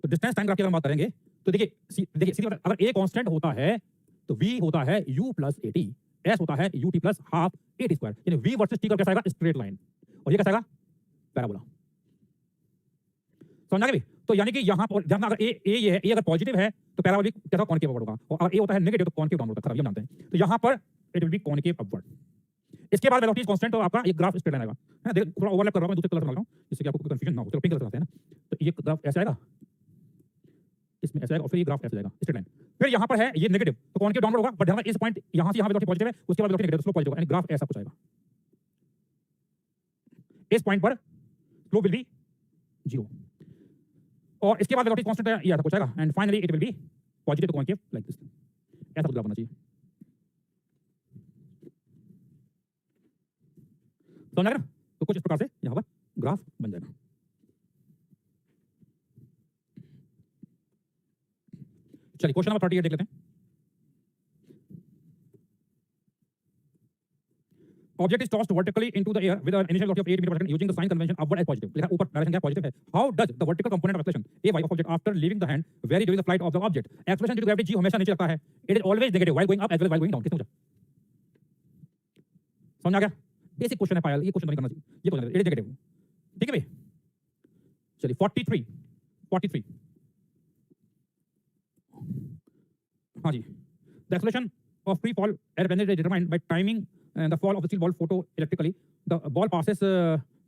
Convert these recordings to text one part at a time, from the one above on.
तो distance time graph की अगर हम बात करेंगे तो देखिए सीधी बात, अगर a कांस्टेंट होता है तो v होता है u प्लस at, s होता है ut plus half at square, यानी v वर्सेस t का कैसा आएगा, स्ट्रेट लाइन, और ये कैसा आएगा, पैराबोला। समझा भी? तो यानी कि यहाँ पर ध्यान, अगर a ये है, a अगर पॉजिटिव है तो पैराबोलिक कैसा कॉनकेव अपवर्ड होगा, और अगर a होता है नेगेटिव तो कॉनकेव डाउनवर्ड होता है, ये हम जानते हैं। तो यहाँ पर it will B concave upward. इसके बाद वेलोसिटी कांस्टेंट और आपका एक ग्राफ स्ट्रेट लाइन आएगा, है ना। देखो थोड़ा ओवरलैप कर रहा हूं मैं, दूसरे कलर से बना रहा हूं जिससे कि आपको कोई कंफ्यूजन ना हो। चलो पिंक कलर से बनाते हैं ना। तो ये ग्राफ ऐसा आएगा, इसमें ऐसा आएगा, और फिर ये ग्राफ ऐसा जाएगा, स्ट्रेट लाइन। फिर यहाँ पर है ये नेगेटिव तो कॉनकेव डाउनवर्ड होगा, बट ध्यान इस पॉइंट यहाँ से यहाँ वेलोसिटी पॉजिटिव है, उसके बाद वेलोसिटी नेगेटिव, स्लोप पॉजिटिव, यानी ग्राफ ऐसा कुछ आएगा। इस पॉइंट पर स्लोप विल बी 0, और इसके बाद वेलोसिटी कांस्टेंट ये ऐसा कुछ आएगा, and finally it will be positive to concave like this. ऐसा कुछ ग्राफ होना चाहिए। समझ आया ना? तो कुछ इस प्रकार से यहाँ पर ग्राफ बन जाएगा। चलिए क्वेश्चन नंबर 38 देख लेते हैं। Object is tossed vertically into the air with an initial velocity of 8 meters per second using the sign convention upward as positive. लिखा ऊपर डायरेक्शन क्या पॉजिटिव है। How does the vertical component of acceleration ay of object after leaving the hand vary during the flight of the object? Acceleration due to gravity g हमेशा नीचे लगता है। It is always negative while going up as well as while going down. किसने पूछा? समझ आ गया? Basic question है पायल, ये क्वेश्चन नहीं करना चाहिए, ये क्वेश्चन इट इज नेगेटिव। ठीक है भाई, चलिए 43। हाँ जी, the acceleration of free fall at when it is determined by timing the fall of the steel ball photo electrically. The ball passes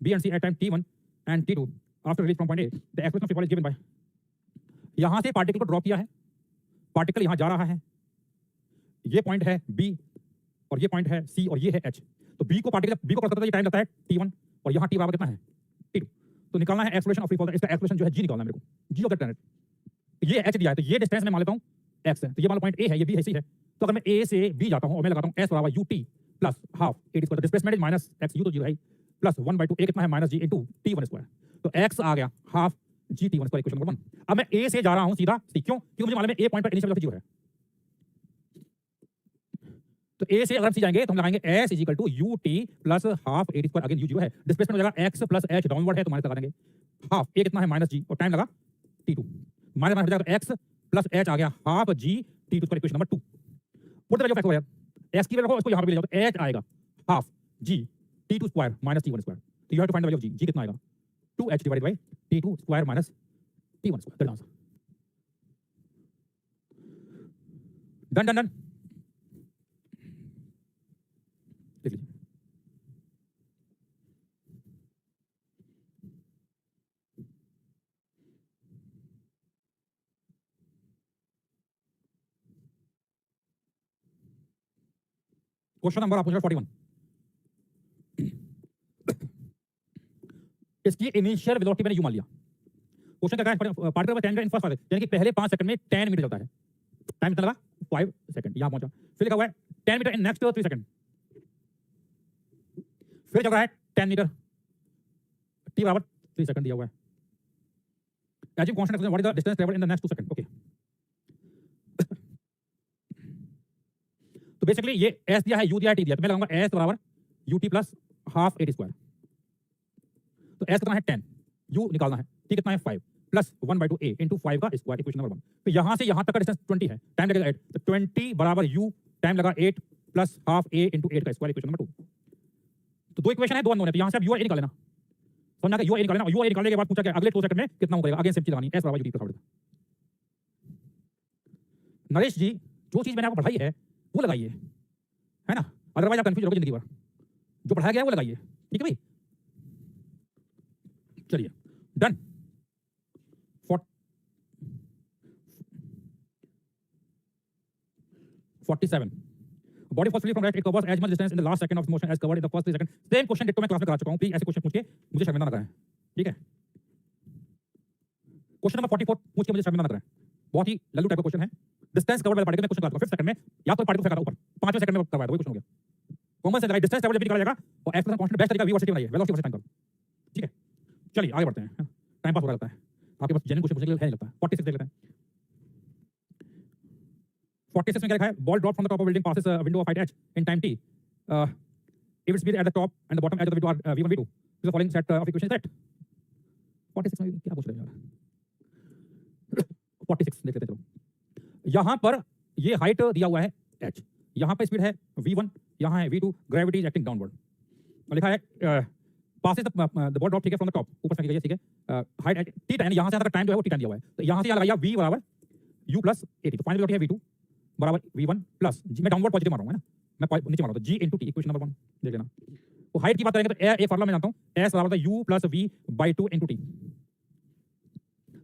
B and C at time t1 and t2 after release from point A. The acceleration of free fall is given by, यहाँ से particle को drop किया है, particle यहाँ जा रहा है, ये पॉइंट है B और ये पॉइंट है C और ये है H। तो B को क्रॉस करता है, ये टाइम लगता है t1 और यहाँ t बराबर कितना है, t2। तो निकालना है एक्सेलरेशन ऑफ फ्री फॉल, इसका एक्सेलरेशन जो है g निकालना है मेरे को, g ऑफ द प्लैनेट। ये h दिया है, तो ये डिस्टेंस मैं मान लेता हूँ x है, तो ये मान लो पॉइंट A है, ये B है, C है। तो अगर मैं A से B जाता हूँ और मैं लगाता हूँ s बराबर ut plus half at square, displacement is minus x, u तो 0 है, प्लस 1/2 ए कितना है, minus g into t1 square. तो x आ गया half g t1 square, equation number 1। अब मैं a से जा रहा हूं सीधा c, क्यों? क्योंकि मुझे मालूम है a पॉइंट पर इनिशियल वेलोसिटी 0 है। तो a से अगर हम c जाएंगे तो हम लगाएंगे s is equal to ut plus half at square, again u 0 है, डिस्प्लेसमेंट हो जाएगा x प्लस h, डाउनवर्ड है तो माइनस लगा देंगे, हाफ a कितना है माइनस g, और टाइम लगा t2, माइनस माइनस हो जाएगा x प्लस h आ गया half g t2 square, equation number 2। Put the value of x over, x की वैल्यू इसको यहां पे ले जाओ तो h आएगा half g t2 square minus t1 square. तो you have to find the value of g कितना आएगा, 2h divided by t2 square minus t1 square. That answer. Done. लिख लीजिए। क्वेश्चन नंबर आपको 41, इसकी इनिशियल वेलोसिटी मैंने you मान लिया। क्वेश्चन क्या है, पार्टिकल का 10 मीटर इन फर्स्ट 5, यानी कि पहले 5 सेकंड में 10 मीटर चलता है, टाइम कितना लगा 5 सेकंड, यहां पहुंचा। फिर लिखा हुआ है 10 मीटर इन नेक्स्ट 3 सेकंड, फिर चल रहा है 10 मीटर, t बराबर 3 सेकंड दिया हुआ है। Assume constant what is the distance travelled in the next 2 second. Okay, तो बेसिकली ये s दिया है, u दिया है, t दिया, तो मैं लगाऊंगा s बराबर ut plus half at square. तो s कितना है 10, u निकालना है, t कितना है 5 प्लस 1/2 a इंटू 5 का स्क्वायर, इक्वेशन नंबर 1। तो यहां से यहां तक का डिस्टेंस 20 है, टाइम लगेगा 8, तो 20 बराबर u, टाइम लगा 8 प्लस हाफ a इंटू 8 का स्क्वायर, इक्वेशन नंबर 2। तो दो इक्वेशन है, दो अननोन है, तो यहां से आप u और a निकाल लेना। समझा कि u और a निकाल लेना, u और a निकालने के बाद पूछा क्या अगले 2 सेकंड में कितना हो जाएगा, अगेन सेम चीज लगानी, s बराबर ut प्लस हाफ। नरेश जी, जो चीज मैंने आपको पढ़ाई है वो लगाइए, है ना, अदरवाइज आप कंफ्यूज होगे जिंदगी भर। जो पढ़ाया गया है वो लगाइए, ठीक है भाई। चलिए done. 47, body falls free from right, it covers as much distance in the last second of motion as covered in the first 3 second. Same question ditto मैं क्लास में करा चुका हूं, प्लीज ऐसे क्वेश्चन पूछ के मुझे शर्मिंदा ना कराएं, ठीक है। क्वेश्चन नंबर 44 पूछ के मुझे शर्मिंदा ना कराएं, बहुत ही लल्लू टाइप का क्वेश्चन है। डिस्टेंस कवर्ड बाय पार्टिकल में क्वेश्चन करा 5th सेकंड में, या तो पार्टिकल फेंका था ऊपर 5वें सेकंड में करवाया था, वही क्वेश्चन हो गया। कॉमन सेंस डिस्टेंस कवर्ड जब निकाला जाएगा और एक्स का कांस्टेंट बेस्ट तरीका v वर्सेस t बनाइए, वेलोसिटी वर्सेस टाइम कर्व, ठीक है। चलिए आगे बढ़ते हैं, टाइम पास हो रहा लगता है आपके पास, जेन्युइन क्वेश्चन पूछने के लिए है नहीं लगता है। 46 देख लेते हैं। 46 में क्या लिखा है, ball drop from the top of building passes a window of height h in time t, if its speed at the top and the bottom edge of the window are v1 v2, the following set of equations is correct। 46 में क्या पूछ रहे हैं यार, 46 देख लेते हैं। चलो यहां पर ये हाइट दिया हुआ है h, यहां पर स्पीड है v1, यहां है v2, gravity is acting downward, लिखा है पासेस द बॉल ड्रॉप, ठीक है, फ्रॉम द टॉप, ऊपर से गई है, ठीक है, हाइट एट टी टाइम, यहां से तक टाइम जो है वो टी टाइम दिया हुआ है, तो यहां से यहां लगाया v बराबर u प्लस 80, तो फाइनल वेलोसिटी है v2 बराबर v1 प्लस g, मैं डाउनवर्ड पॉजिटिव मार रहा हूं, है ना, मैं नीचे मार रहा हूं, तो g into t, equation number 1 देख लेना। तो हाइट की बात करेंगे तो ए फार्मूला मैं जानता हूं, s बराबर u plus v by 2 into t,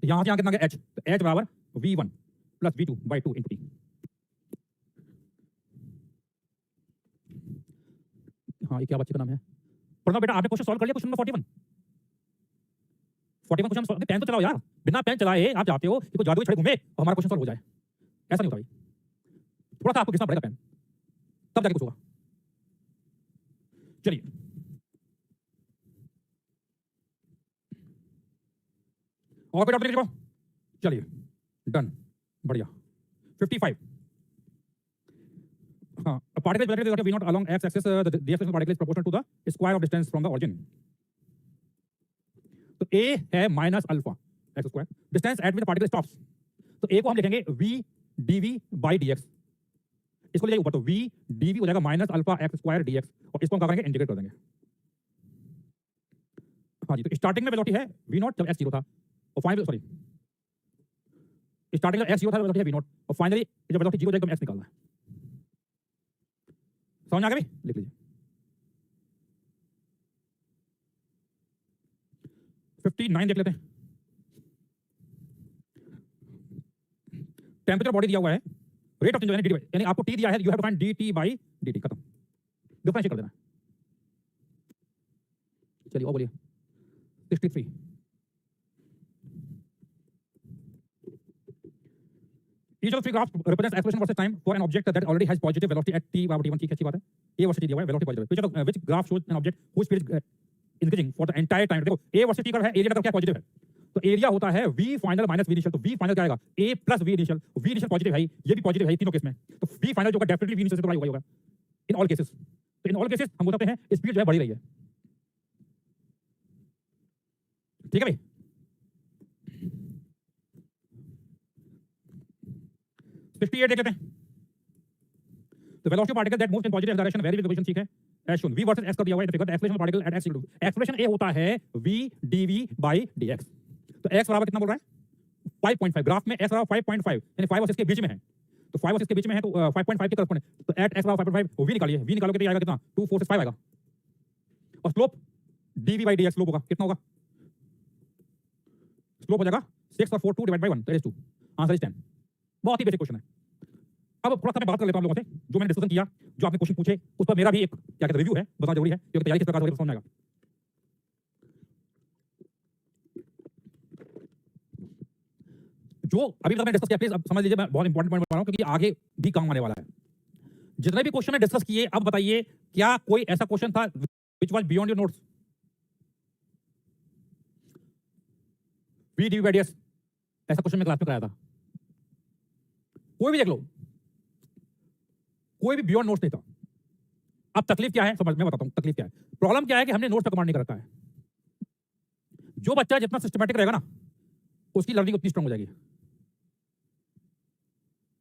यहां से यहां कितना गया h, तो h बराबर v1 plus v2 bye 2 into t। हाँ, ये क्या बच्चे का नाम है? प्रणव बेटा, आपने क्वेश्चन सॉल्व कर लिया, question number 41 question solve, pen तो चलाओ यार, बिना पेन चलाए आप चाहते हो कि कोई जादू छड़े घूमे और हमारा क्वेश्चन सॉल्व हो जाए, ऐसा नहीं होता भाई, थोड़ा सा आपको घिसना पड़ेगा पेन, तब जाके कुछ होगा। चलिए और कोई डाउट नहीं, चलिए डन, बढ़िया। 55, हाँ, a particle is velocity of v naught along x axis, the distance of particle is proportional to the square of distance from the origin. तो a है minus alpha x square, distance eight which the particle stops, तो a को हम लिखेंगे v dv by dx, इसको ले जाइए ऊपर, तो v dv हो जाएगा minus alpha x square dx, और इसको हम क्या करेंगे, इंटीग्रेट कर देंगे। हाँ जी, तो स्टार्टिंग में वेलोसिटी है v नॉट जब x 0 था, और फाइनली सॉरी स्टार्टिंग में x 0 था, वेलोसिटी है v नॉट, और फाइनली जब वेलोसिटी 0 हो जाएगा तो x निकालना है। समझ आ गया भाई, लिख लीजिए। 59 देख लेते हैं। टेम्परेचर बॉडी दिया हुआ है, रेट ऑफ चेंज dt, यानी आपको t दिया है, you have to find dt by dt, खत्म, डिफरेंशिएट कर देना। चलिए और बोलिए। 63, each of the three graphs represents acceleration versus time for an object that already has positive velocity at t बराबर t1, ठीक है, अच्छी बात है, ये velocity दिया हुआ है, velocity positive, which graph shows an object whose speed is increasing for the entire time। देखो a वर्सेस t का है, एरिया का क्या पॉजिटिव है, तो एरिया होता है v final minus v initial, तो v फाइनल क्या आएगा, a plus v initial, v initial positive है, ये भी पॉजिटिव है तीनों केस में, तो v फाइनल जो होगा डेफिनेटली v इनिशियल से बड़ा होगा इन ऑल केसेस। तो इन ऑल केसेस हम बताते हैं स्पीड जो है बढ़ रही है, ठीक है भाई। देख लेते हैं। The velocity of particle that moves in positive direction vary with the position, ठीक है, as shown, v versus s कर दिया हुआ है, figure acceleration particle at x, acceleration a होता है v dv by dx, तो x बराबर कितना बोल रहा है 5.5, ग्राफ में x बराबर 5.5, यानी 5 और 6 के बीच में है, तो 5 और 6 के बीच में है, तो 5.5 के करस्पॉन्ड है, तो एट x बराबर 5.5 v निकालिए, v निकालोगे तो आएगा कितना 2 4 6 5 आएगा, और slope dv by dx slope होगा कितना होगा, स्लोप हो जाएगा 6 और 4 2 डिवाइड बाय 1, तो 2, आंसर इज 10। बहुत ही बेसिक क्वेश्चन है। अब थोड़ा सा मैं बात कर लेता हूं लोगों से, जो मैंने डिस्कशन किया, जो आपने क्वेश्चन पूछे, उस पर मेरा भी एक क्या कहते हैं रिव्यू है, बताना जरूरी है, क्योंकि तैयारी किस प्रकार से हो रही है समझ में आएगा। जो अभी तक मैंने डिस्कस किया, प्लीज अब समझ लीजिए, मैं बहुत इंपॉर्टेंट पॉइंट बता रहा हूं, क्योंकि आगे भी काम आने वाला है। जितने भी क्वेश्चन मैंने डिस्कस किए, अब बताइए क्या कोई ऐसा क्वेश्चन था which was beyond your notes? VDV/DS ऐसा क्वेश्चन मैं क्लास में कराया था, कोई भी देख लो, कोई भी बियॉन्ड नोट्स नहीं था। अब तकलीफ क्या है, समझ में बताता हूं तकलीफ क्या है। प्रॉब्लम क्या है कि हमने नोट्स पे कमांड नहीं कर रखा है। जो बच्चा जितना सिस्टमैटिक रहेगा ना, उसकी लर्निंग उतनी स्ट्रांग हो जाएगी।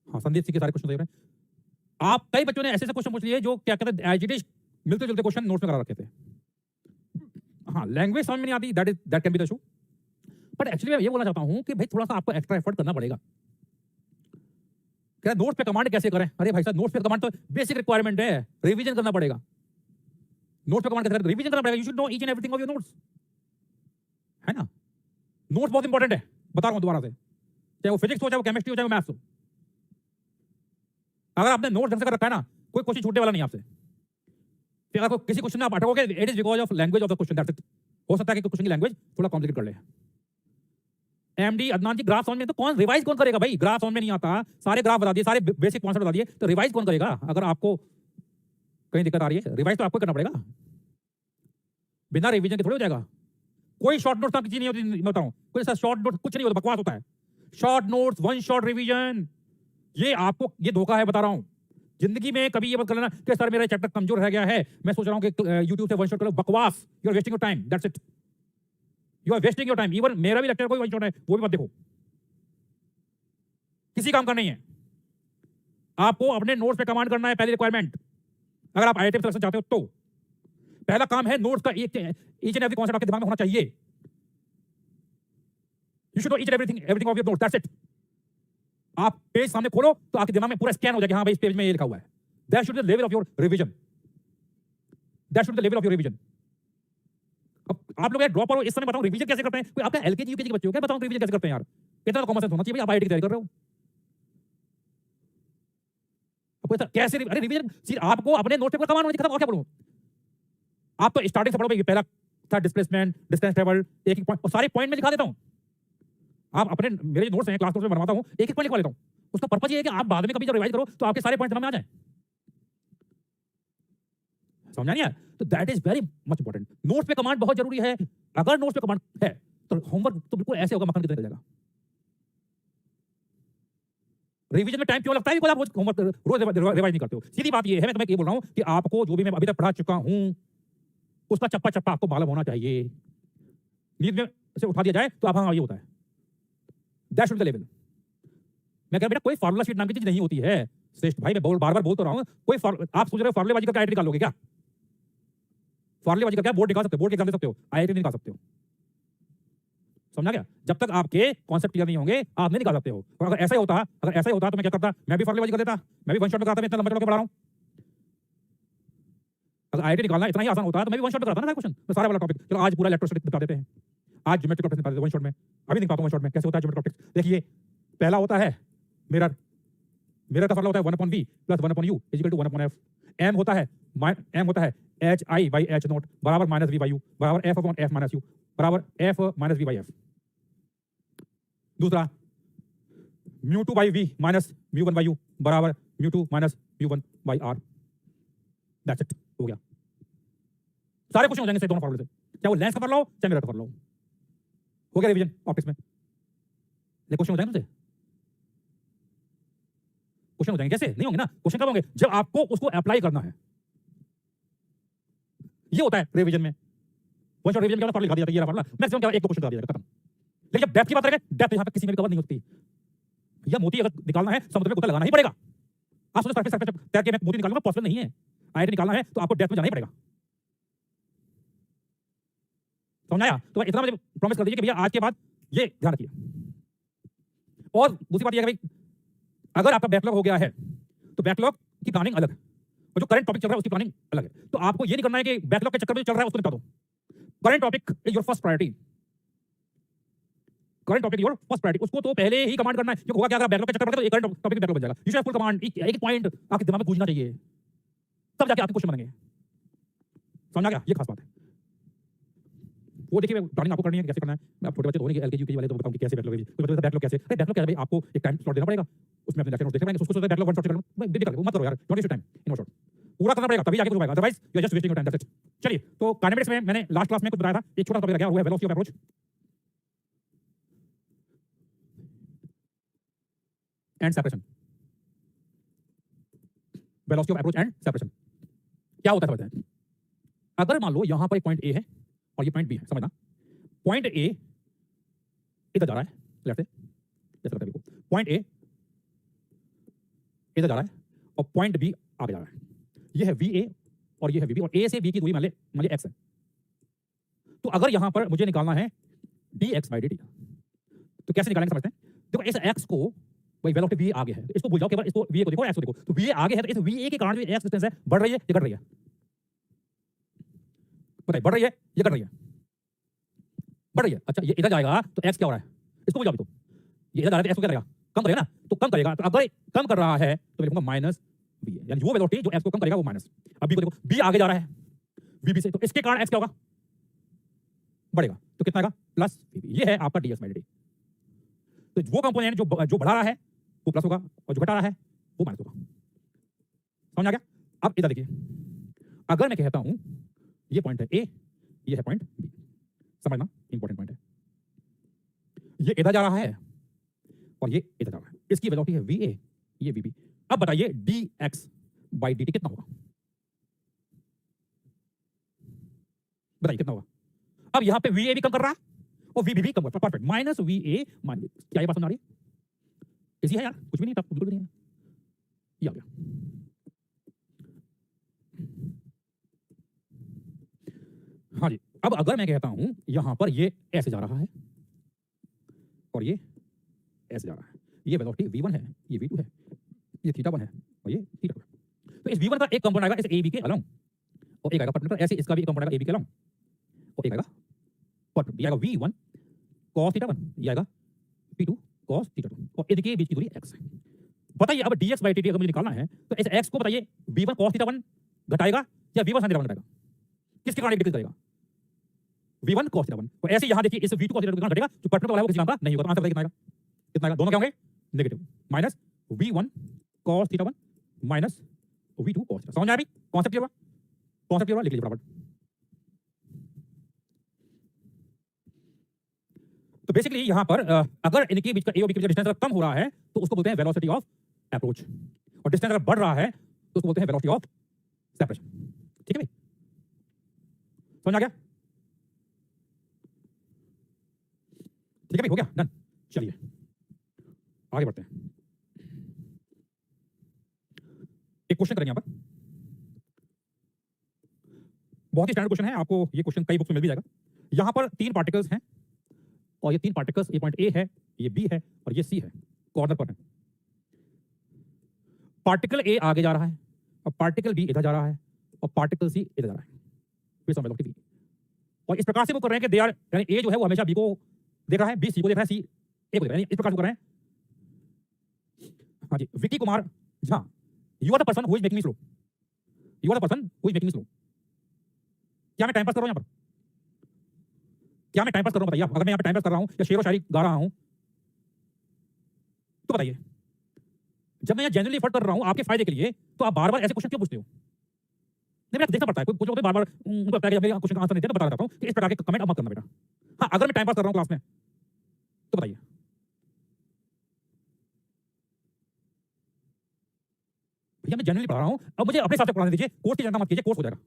हाँ, संदीप सिंह के सारे क्वेश्चन देख रहे हैं आप, कई बच्चों ने ऐसे ऐसे क्वेश्चन पूछ लिए जो क्या कहते हैं एज इट इज मिलते जुलते क्वेश्चन नोट्स में करा रखे थे। हाँ, लैंग्वेज समझ में नहीं आती, that can be the issue, but actually मैं ये बोलना चाहता हूं कि भाई थोड़ा सा आपको एक्स्ट्रा एफर्ट करना पड़ेगा। क्या नोट्स पे कमांड कैसे करें? अरे भाई साहब, नोट्स पे कमांड तो बेसिक रिक्वायरमेंट है, रिवीजन करना पड़ेगा। नोट्स पे कमांड कैसे करें? रिवीजन करना पड़ेगा। You should know each and everything of your notes, है ना। नोट्स बहुत इंपॉर्टेंट है, बता रहा हूं दोबारा से, चाहे वो फिजिक्स हो, चाहे वो केमिस्ट्री हो, चाहे वो मैथ्स हो। अगर आपने नोट्स ढंग से कर रखा है ना, कोई क्वेश्चन छूटने वाला नहीं आपसे। फिर अगर किसी क्वेश्चन में आप अटकोगे, it is because of language of the question, that's it. हो सकता है कि क्वेश्चन की लैंग्वेज थोड़ा कॉम्प्लिकेट कर ले। एमडी अदनान जी, ग्राफ समझ में तो कौन रिवाइज कौन करेगा भाई? ग्राफ समझ में नहीं आता, सारे ग्राफ बता दिए, सारे बेसिक कॉन्सेप्ट बता दिए, तो रिवाइज कौन करेगा? अगर आपको कहीं दिक्कत आ रही है, रिवाइज तो आपको करना पड़ेगा, बिना रिवीजन के थोड़ी हो जाएगा। कोई शॉर्ट नोट्स की चीज नहीं होती, मैं बताऊं, कोई ऐसा शॉर्ट नोट कुछ नहीं होता, बकवास होता है। Short notes, one shot revision, ये आपको ये धोखा है, बता रहा हूं। जिंदगी में कभी ये मत कर लेना कि सर मेरा चैप्टर कमजोर रह गया है, मैं सोच रहा हूं कि यूट्यूब से वन शॉट कर लो, बकवास। You are wasting your time, that's it, you are wasting your time. Even मेरा भी लेक्चर कोई वन शॉट है, वो भी मत देखो। किसी काम का नहीं है। आपको अपने नोट्स पे कमांड करना है, पहली रिक्वायरमेंट। अगर आप आईआईटी सिलेक्शन चाहते हो तो पहला काम है नोट्स का ईच एंड एवरी कॉन्सेप्ट आपके दिमाग में होना चाहिए। You should know each and everything of your notes, that's it. आप पेज सामने खोलो तो आपके दिमाग में पूरा स्कैन हो जाएगा, हाँ भाई इस पेज में ये लिखा हुआ है। That should be the level of your revision, that should be the level of your revision. अब आप लोग ड्रॉप करो, इस समय बताओ रिवीजन कैसे करते हैं। कोई आपका एलकेजी यूकेजी के बच्चे हो क्या, बताओ रिवीजन कैसे करते हैं यार। इतना तो कॉमन सेंस होना चाहिए भाई, आप आईआईटी की तैयारी कर रहे हो। कैसे अरे रिवीजन सिर्फ आपको अपने नोट पे कमांड होनी खत्म, और क्या बोलूं। आप तो स्टार्टिंग से पढ़ो भाई, पहला था डिस्प्लेसमेंट, डिस्टेंस ट्रेवल, एक एक पॉइंट, और सारे पॉइंट में लिखा देता हूं। आप अपने मेरे नोट्स हैं क्लास नोट्स में बनवाता हूं, एक एक पॉइंट लिखवा लेता हूं। उसका पर्पस ये है कि आप बाद में कभी जब रिवाइज करो तो आपके सारे पॉइंट्स दिमाग में आ जाएं। समझा नहीं है? तो that is very much important. Notes पे कमांड बहुत जरूरी है। अगर नोट्स पे कमांड है तो होमवर्क तो बिल्कुल ऐसे होगा, मक्खन की तरह चल जाएगा। रिवीजन में टाइम क्यों लगता है? बिकॉज़ आप रोज होमवर्क रोज रिवाइज नहीं करते हो। सीधी बात ये है, मैं तुम्हें ये बोल रहा हूं कि आपको जो भी मैं अभी तक पढ़ा चुका हूं उसका चप्पा चप्पा आपको मालूम होना चाहिए। नींद में से उठा दिया जाए तो आप हाँ ये होता है, that should be the level. मैं कह रहा बेटा कोई फार्मूला शीट नाम की चीज नहीं होती है श्रेष्ठ भाई, मैं बार बार बोल तो रहा हूं। कोई आप सोच रहे हो फार्मूलेबाजी करके आईआईटी निकाल लोगे क्या? फार्मूलेबाजी करके आप बोर्ड निकाल सकते हो, बोर्ड के एग्जाम दे सकते हो, आईआईटी नहीं निकाल सकते हो। समझा क्या? जब तक आपके कॉन्सेप्ट क्लियर नहीं होंगे आप नहीं निकाल सकते हो। और अगर ऐसा ही होता तो मैं क्या करता, मैं भी फार्मूलेबाजी कर देता, मैं भी वन शॉट में कराता। मैं इतना लंबा चौड़ा क्यों पढ़ा रहा हूं? अगर आईआईटी निकालना इतना ही आसान होता है तो मैं भी वन शॉट में कराता ना सारा क्वेश्चन, मैं सारा वाला टॉपिक। चलो आज पूरा इलेक्ट्रोस्टैटिक बता देते हैं, आज ज्योमेट्रिक ऑप्टिक्स बता देते हैं वन शॉट में। अभी दिखाता हूं वन शॉट में कैसे होता है ज्योमेट्रिक ऑप्टिक्स। देखिए पहला होता है मिरर, मिरर का फॉर्मूला होता है 1/v plus 1/u equal to 1/f। m होता है hi/h0 बराबर -v/u बराबर f/f - u बराबर f-v/f। दूसरा μ2/v माइनस μ1/u बराबर μ2 माइनस μ1/r। दैट्स इट, हो गया। सारे क्वेश्चन हो जाएंगे से दोनों फॉर्मूले से, चाहे वो लेंस का फॉर्मूला हो चाहे मिरर का फॉर्मूला हो गया रिवीजन ऑप्टिक्स में। ये क्वेश्चन हो जाएंगे तुमसे, क्वेश्चन हो जाएंगे। कैसे नहीं होंगे ना? क्वेश्चन कब होंगे? जब आपको उसको अप्लाई करना है। ये होता है रिवीजन में। वन शॉट रिवीजन क्या होता है? लिखा दिया था ये फॉर्मूला, मैक्सिमम क्या एक दो क्वेश्चन बता दिया जाएगा, खत्म। लेकिन जब डेप्थ की बात करेंगे, डेप्थ यहां पे किसी में भी कवर नहीं होती। या मोती अगर निकालना है समुद्र में गोता लगाना ही पड़ेगा। आप सोचो सरफेस तैर के मैं मोती निकालूंगा, पॉसिबल नहीं है। आईआईटी निकालना है तो आपको डेप्थ में जाना ही पड़ेगा। समझाया? तो इतना मुझे प्रॉमिस कर दीजिए कि भैया आज के बाद ये ध्यान रखिए। और दूसरी बात ये है भाई, अगर आपका बैकलॉग हो गया है तो बैकलॉग की प्लानिंग अलग है और जो करंट टॉपिक चल रहा है उसकी प्लानिंग अलग है। तो आपको ये नहीं करना है कि बैकलॉग के चक्कर में चल रहा है उसको निपटा दो। Current topic is your first priority, current topic your first priority. उसको तो पहले ही कमांड करना है। क्योंकि होगा क्या, अगर बैकलॉग के चक्कर में तो एक करंट टॉपिक बैकलॉग बन जाएगा। यू शुड फुल कमांड, एक पॉइंट आपके दिमाग में गूंजना चाहिए, तब जाके आपके क्वेश्चन बनेंगे। समझा क्या? ये खास बात है। वो देखिए प्लानिंग आपको करनी है कैसे करना है। मैं आप छोटे बच्चे तो नहीं, एलकेजी यूकेजी वाले तो बताऊं कि कैसे बैकलॉग। कोई बता बैकलॉग कैसे? अरे बैकलॉग क्या है भाई, आपको एक टाइम स्लॉट देना पड़ेगा, उसमें अपने लेक्चर नोट्स देखना पड़ेगा। उसको सोचते बैकलॉग वन शॉट करना, भाई डिफिकल्ट मत करो यार, don't waste time in one shot. पूरा करना पड़ेगा तभी जाके कुछ होगा, otherwise you are just wasting your time, that's it. चलिए, तो काइनेमेटिक्स में मैंने लास्ट क्लास में कुछ बताया था, एक छोटा टॉपिक रह गया, वो है velocity of approach. And separation, velocity of approach and separation क्या होता है समझते हैं। अगर मान लो यहां पर एक पॉइंट ए है और ये पॉइंट बी है, समझना। पॉइंट ए इधर जा रहा है लेफ्ट से, जैसे बताया आपको, पॉइंट ए इधर जा रहा है और पॉइंट बी आगे जा रहा है। ये है वी ए और ये है वी बी, और ए से बी की दूरी मान ले एक्स है। तो अगर यहां पर मुझे निकालना है dx/dt, तो कैसे निकालेंगे समझते हैं। देखो इस एक्स को, वही वेलोसिटी वी आगे है, इसको भूल जाओ, केवल इसको वी को देखो, एक्स को देखो। तो वी आगे है तो इस वी के कारण जो एक्स डिस्टेंस है बढ़ रही है या घट रही है? बताइए, बढ़ रही है या घट रही है? बढ़ रही है। अच्छा, ये इधर जाएगा तो एक्स क्या हो रहा है? इसको भूल जाओ। तो ये इधर जा रहा है तो एक्स को क्या करेगा? कम करेगा ना। तो कम करेगा, तो अगर कम कर रहा है तो मैं लिखूंगा माइनस बी, यानी वो वेलोसिटी जो एक्स को कम करेगा वो माइनस। अब बी को देखो, बी आगे जा रहा है वी बी से, तो इसके कारण एक्स क्या होगा? बढ़ेगा। तो कितना आएगा? Plus V. ये है आपका dx/dt। तो वो कंपोनेंट जो बढ़ा रहा है वो प्लस होगा और जो घटा रहा है वो माइनस होगा। समझ आ गया? अब इधर देखिए, अगर मैं कहता हूं ये पॉइंट है ए, ये है पॉइंट बी, समझना इंपॉर्टेंट पॉइंट है। ये इधर जा रहा है और ये इधर जा रहा है, इसकी वेलोसिटी है वी ए, ये वी बी। अब बताइए dx/dt कितना होगा? बताइए कितना होगा? अब यहां पे वी ए भी कम कर रहा है और वी बी भी कम कर रहा है, परफेक्ट। माइनस वी ए, क्या ये बात समझ आ रही है? इजी है यार, कुछ भी नहीं, टफ बिल्कुल भी नहीं है। ये आ गया। हाँ जी, अब अगर मैं कहता हूं यहां पर ये ऐसे जा रहा है और ये ऐसे जा रहा है, ये वेलोसिटी v1 है, ये v2 है, ये θ1 है और ये θ2 है। तो इस v1 का एक कंपोनेंट आएगा इस ab के अलोंग और एक आएगा परपेंडिकुलर, ऐसे इसका भी एक कंपोनेंट आएगा ab के अलोंग और एक आएगा परपेंडिकुलर। ये आएगा v1 cos θ1, ये आएगा p2 cos θ2 और इनके बीच की दूरी x है। बताइए अब dx/dt अगर मुझे निकालना है तो इस x को बताइए v1 cos θ1 घटाएगा या v1 sin θ1 घटाएगा, किसके कारण डिक्रीज करेगा? v1 cos θ1। तो ऐसे यहां देखिए इस v2 cos θ2 के कारण घटेगा, जो परपेंडिकुलर वाला है वो किसी काम का नहीं होगा। तो आंसर बताइए कितना आएगा? कितना आएगा? दोनों क्या होंगे? Negative, minus v1 cos θ1 minus v2 cos θ। समझ आया अभी? कॉन्सेप्ट क्लियर हुआ? कॉन्सेप्ट क्लियर हुआ? लिख लीजिए फटाफट। तो बेसिकली यहां पर अगर इनके बीच का ए और बी के बीच का डिस्टेंस कम हो रहा है तो उसको बोलते हैं वेलोसिटी ऑफ अप्रोच, और डिस्टेंस अगर बढ़ रहा है तो उसको बोलते हैं वेलोसिटी ऑफ सेपरेशन। ठीक है भाई, समझ आ गया? ठीक है भाई, हो गया, डन। चलिए आगे बढ़ते हैं। एक क्वेश्चन करेंगे यहां पर, बहुत ही स्टैंडर्ड क्वेश्चन है, आपको ये क्वेश्चन कई बुक्स में मिल भी जाएगा। यहां पर 3 पार्टिकल्स हैं और ये 3 पार्टिकल्स, ये पॉइंट ए है, ये बी है और ये सी है, कॉर्नर पर है। पार्टिकल ए आगे जा रहा है और पार्टिकल बी इधर जा रहा है और पार्टिकल सी इधर जा रहा है, फिर समझ लो ठीक। और इस प्रकार से वो कर रहे हैं कि दे आर, यानी ए जो है वो हमेशा बी को देख रहा है, बी सी को देख रहा है, सी ए को देख रहा है, इस प्रकार से कर रहे हैं। हाँ जी, Vicky Kumar Jha, you are the person who is making me slow, you are the person who is making me slow. क्या मैं टाइम पास कर रहा हूं यहां पर? क्या मैं टाइम पास कर रहा हूं बताइए? अगर मैं यहां पे टाइम पास कर रहा हूं या शेर व शायरी गा रहा हूं तो बताइए, जब मैं यहां जेन्युइनली एफर्ट कर रहा हूं आपके फायदे के लिए, तो आप बार-बार ऐसे क्वेश्चन क्यों पूछते हो? नहीं, मैं देखना पड़ता है, कुछ लोग बार-बार उनको लगता है कि मेरे क्वेश्चन का आंसर नहीं देता, बता देता हूं कि इस प्रकार के कमेंट अब मत करना बेटा। हां, अगर मैं टाइम पास कर रहा हूं क्लास में तो बताइए। भैया मैं जेन्युइनली पढ़ा रहा हूं, अब मुझे अपने हिसाब से पढ़ाने दीजिए, कोर्स की चिंता मत कीजिए, कोर्स हो जाएगा,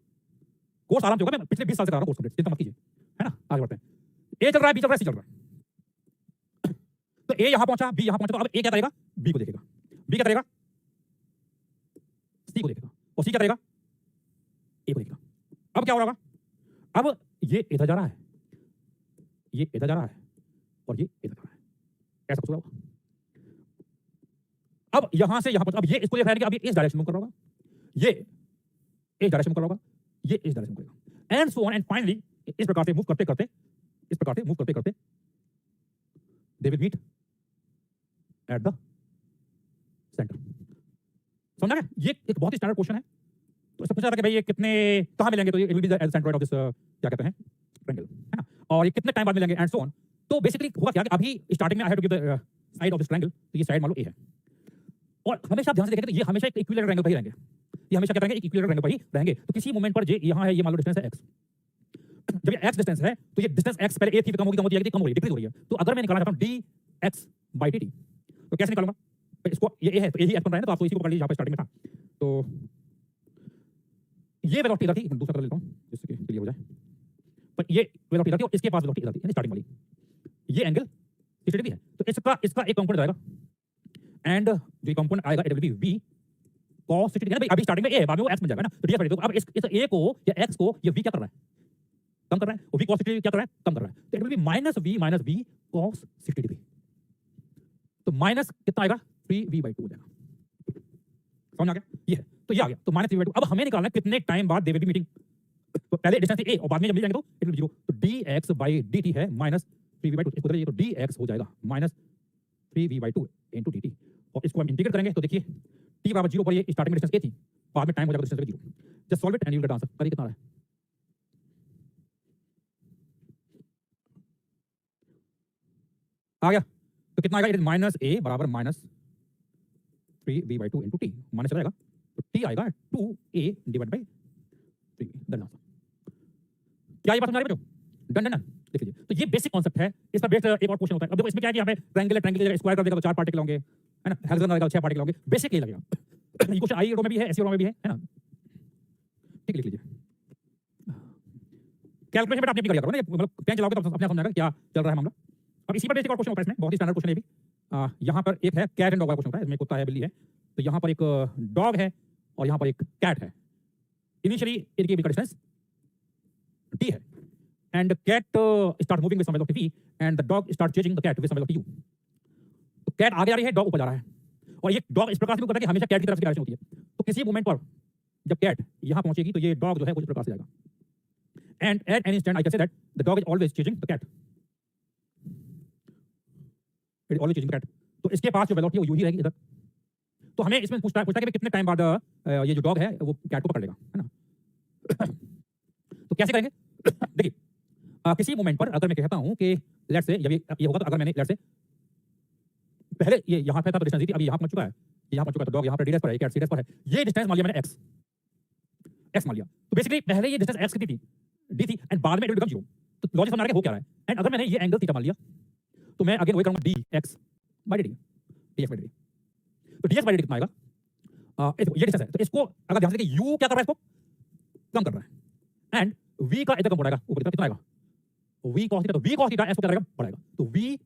कोर्स आराम से होगा। मैं पिछले 20 साल से करा रहा हूं कोर्स कंप्लीट, चिंता मत कीजिए, है ना? आगे बढ़ते हैं। ए चल रहा है, बी चल रहा है, सी चल रहा है। तो ए यहां पहुंचा, बी यहां पहुंचा, तो अब ए क्या करेगा? बी को देखेगा, बी क्या करेगा? सी को देखेगा और सी क्या करेगा? ए को देखेगा। अब क्या हो रहा होगा? अब ये इधर जा रहा है, ये इधर जा रहा है और ये इधर जा रहा है, ऐसा कुछ होगा। अब यहां से यहां पर, अब ये इसको देख रहा है कि अब ये इस डायरेक्शन में कर रहा होगा, ये इस डायरेक्शन में कर रहा होगा, ये इस डायरेक्शन में करेगा, and so on and finally इस प्रकार से मूव करते करते, इस प्रकार से मूव करते करते they will meet at the centre. समझा गया? ये एक बहुत ही स्टैंडर्ड क्वेश्चन है। तो इससे पूछा था कि भाई ये कितने कहां मिलेंगे, तो ये will be the centroid of this क्या कहते हैं ट्रायंगल, है ना? और ये कितने टाइम बाद मिलेंगे एंड सो ऑन। तो बेसिकली होगा क्या कि अभी स्टार्टिंग में I have to give the side of this triangle, तो ये साइड मान लो ए है, और हमेशा ध्यान से देखें तो ये हमेशा एक इक्विलेटरल एंगल पर ही रहेंगे, ये हमेशा क्या रहेंगे? एक इक्विलेटरल एंगल पर ही रहेंगे। तो किसी मोमेंट पर जे यहां है, ये मान लो डिस्टेंस है x, जब ये x डिस्टेंस है तो ये डिस्टेंस x पहले a थी, कम होगी, कम हो रही है, डिक्रीज हो रही है। तो अगर मैं निकालना चाहता हूं dx/dt, तो कैसे निकालूंगा? तो इसको ये a है तो a ही x बन रहा है ना, तो आपको इसी को पकड़ लीजिए, यहां पे स्टार्टिंग में था। तो ये वेलोसिटी इधर थी, दूसरा कर लेता हूं जिससे कि क्लियर हो जाए। पर ये वेलोसिटी इधर थी और इसके पास वेलोसिटी इधर थी, यानी स्टार्टिंग वाली। ये एंगल 60 डिग्री है, तो इसका एक कंपोनेंट आएगा, एंड जो कंपोनेंट आएगा it will B v cos 60 degree है। भाई अभी स्टार्टिंग में a है, बाद में वो x बन जाएगा ना, तो ds/dt। तो अब इस a को या x को ये v क्या कर रहा है? कम कर रहा है, और v cos 60 डिग्री क्या कर रहा है? कम कर रहा है। तो it will B -v cos 60 degree. तो माइनस कितना आएगा? 3v/2 हो जाएगा। समझ आ गया? ये है, तो ये आ गया, तो -3v/2। अब हमें निकालना है कितने टाइम बाद दे विल बी मीटिंग। तो पहले डिस्टेंस a और बाद में जब मिल जाएंगे तो इट विल 0। तो dx/dt है -3v/2, इसको करिए तो dx हो जाएगा -3v/2 * dt, और इसको हम इंटीग्रेट करेंगे तो देखिए t बराबर 0 पर ये स्टार्टिंग में डिस्टेंस a थी, बाद में टाइम हो जाएगा distance 0। Just solve it and you will get answer. करिए कितना आ रहा है? आ गया, तो कितना आएगा? इट इज -a बराबर -3v/2 * t, माइनस चला जाएगा तो t आएगा 2a / 3। Done answer. क्या ये बात समझ आ रही है बच्चों? Done done. देख लीजिए, तो ये बेसिक कांसेप्ट है। इसका बेस्ड एक और क्वेश्चन होता है। अब देखो इसमें क्या है कि यहाँ पे ट्रायंगल की जगह स्क्वायर कर देगा तो 4 पार्टिकल होंगे, है ना? हेक्सागन लगेगा 6 पार्टिकल होंगे, बेसिक यही लगेगा। ये क्वेश्चन आई रो में भी है, एससी रो में भी है ना? ठीक, लिख लीजिए। कैलकुलेशन बेटा आपने भी कर लिया करो ना, मतलब पेन चलाओगे तो अपने आप समझ आएगा क्या चल रहा है मामला। अब इसी पर बेसिक और क्वेश्चन होता है इसमें, बहुत ही स्टैंडर्ड क्वेश्चन है ये भी। यहाँ पर एक है कैट एंड डॉग वाला क्वेश्चन होता है, इसमें कुत्ता है बिल्ली है, तो यहाँ पर एक डॉग है और यहाँ पर एक कैट है। इनिशियली इनके बीच का डिस्टेंस t है and cat start moving with some velocity v and the dog start chasing the cat with some velocity u। तो कैट आगे जा रही है, डॉग ऊपर जा रहा है, और ये डॉग इस प्रकार से मूव करता है कि हमेशा कैट की तरफ से डायरेक्शन होती है। तो किसी मोमेंट पर जब कैट यहाँ पहुंचेगी तो ये डॉग जो है कुछ प्रकार से जाएगा, and at any instant I can say that the dog is always chasing the cat, it is always chasing the cat. तो इसके पास जो वेलोसिटी है वो यूं ही रहेगी इधर। तो हमें इसमें पूछता है कि कितने टाइम बाद ये जो डॉग है वो कैट को पकड़ लेगा, है ना। तो कैसे करेंगे? देखिए, किसी मोमेंट पर अगर मैं कहता हूं कि लेट्स से ये होगा, तो अगर मैंने लेट्स से पहले ये यहां पे था तो डिस्टेंस दी थी, अभी यहां पहुंच चुका है, यहां पहुंच चुका है, तो डॉग यहां पर डी पर है, कैट सी पर है, ये डिस्टेंस मान लिया मैंने x मान लिया। तो बेसिकली पहले ये डिस्टेंस x कितनी थी? d थी, एंड बाद में इट विल बिकम 0। तो लॉजिक समझ आ रहा है हो क्या रहा है। एंड अगर मैंने ये एंगल थीटा मान लिया तो मैं अगेन वही करूंगा dx by dt, dx by dt। तो dx by dt कितना आएगा? ये डिस्टेंस है, तो इसको अगर ध्यान से देखिए u क्या कर रहा है, इसको कम कर रहा है, एंड v का इधर कम बढ़ाएगा, ऊपर कितना आएगा v cos थीटा। तो v cos थीटा s को क्या करेगा? बढ़ाएगा। तो v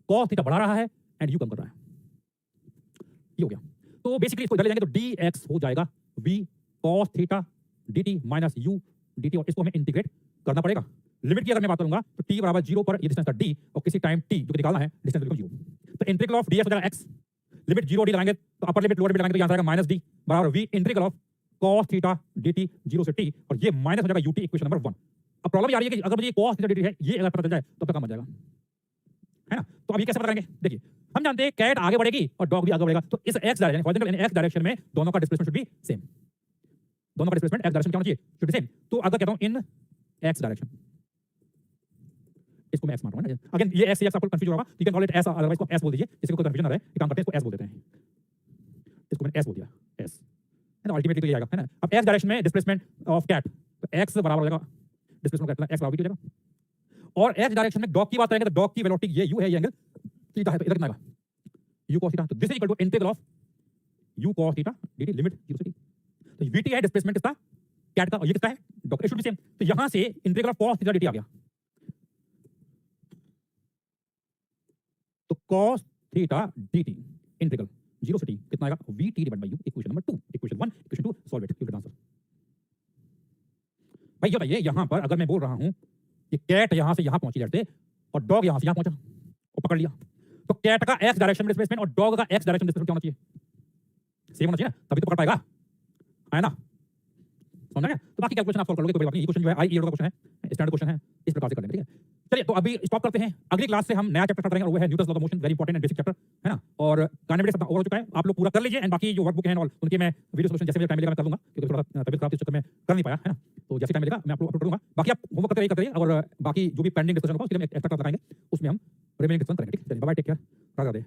cos थीटा बढ़ा रहा है एंड u कम कर रहा है, ये हो गया। तो बेसिकली इसको इधर ले जाएंगे तो dx हो जाएगा v cos theta dt minus u dt, और इसको हमें इंटीग्रेट करना पड़ेगा। लिमिट की अगर मैं बात करूंगा तो t बराबर 0 पर ये डिस्टेंस था d, और किसी टाइम t जो कि निकालना है डिस्टेंस बिल्कुल 0। तो इंटीग्रल ऑफ ds हो जाएगा x, लिमिट 0 d लगाएंगे तो अपर लिमिट लोअर लिमिट लगाएंगे तो यहां आएगा माइनस d बराबर v integral of cos theta dt 0 से t, और ये माइनस हो जाएगा ut इक्वेशन नंबर 1। अब प्रॉब्लम ये आ रही है कि अगर मुझे cos थीटा dt है, ये अगर पता चल जाए तब तक काम बन जाएगा, है ना। तो अभी कैसे पता करेंगे? देखिए, हम जानते हैं कैट आगे बढ़ेगी और डॉग भी आगे बढ़ेगा, तो इस x डायरेक्शन हॉरिजॉन्टल इन x डायरेक्शन में दोनों का डिस्प्लेसमेंट शुड बी सेम, दोनों का डिस्प्लेसमेंट x डायरेक्शन क्या होना चाहिए? Should be same. तो अगर कहता हूं इन x डायरेक्शन, इसको मैं x मान रहा हूं, अगेन ये x से x आपको कंफ्यूज होगा, you can call it s, otherwise को s बोल दीजिए, किसी को कोई कंफ्यूजन ना रहे, एक काम करते हैं इसको s बोल देते हैं, इसको मैंने s बोल दिया, s है ना, अल्टीमेटली तो ये आएगा, है ना। अब x डायरेक्शन में डिस्प्लेसमेंट ऑफ कैट, तो x बराबर हो जाएगा डिस्प्लेसमेंट का x बराबर हो जाएगा, और x डायरेक्शन में डॉग की बात करेंगे तो डॉग की वेलोसिटी ये u है, ये एंगल थीटा है, तो इधर कितना आएगा? u cos theta. तो this is equal to integral of u cos theta dt limit 0 से t। तो vt है डिस्प्लेसमेंट किसका? कैट का, और ये किसका है? Dog. It should be same. तो यहां से integral of cos theta dt आ गया, तो cos थीटा dt इंटीग्रल 0 से t कितना आएगा? vt divide by u, equation number 2, equation 1, equation 2, solve it, you get answer. भाई ये बताइए, यहां पर अगर मैं बोल रहा हूं कि कैट यहां से यहां पहुंची जाते और डॉग यहां से यहां पहुंचा और पकड़ लिया, तो कैट का x डायरेक्शन में डिस्प्लेसमेंट और डॉग का x डायरेक्शन डिस्प्लेसमेंट क्या होना चाहिए? सेम होना चाहिए ना, तभी तो पकड़ पाएगा, है ना। समझ गया? तो बाकी कैलकुलेशन आप सॉल्व कर लोगे, कोई बात नहीं। ये क्वेश्चन जो है आई का क्वेश्चन है, स्टैंडर्ड क्वेश्चन है, इस प्रकार से कर लेंगे, ठीक है। चलिए, तो अभी स्टॉप करते हैं, अगली क्लास से हम नया चैप्टर स्टार्ट करेंगे, और वो है Newton's law of motion, very important and basic chapter, है ना। और काइनेमेटिक्स ओवर हो चुका है, आप लोग पूरा कर लीजिए, एंड बाकी जो वर्कबुक है ऑल उनके मैं वीडियो सोल्यूशन जैसे भी टाइम मिलेगा मैं कर लूंगा, क्योंकि थोड़ा तबीयत खराब के चक्कर में कर नहीं पाया, है ना। तो जैसे टाइम मिलेगा मैं आपको अपलोड करूंगा। बाकी आप होमवर्क करते रहिए, और बाकी जो भी पेंडिंग डिस्कशन होगा उसके लिए हम एक्स्ट्रा क्लास लगाएंगे, उसमें हम रिमेनिंग डिस्कशन करेंगे, ठीक है। चलिए, bye bye, take care, Radhe Radhe.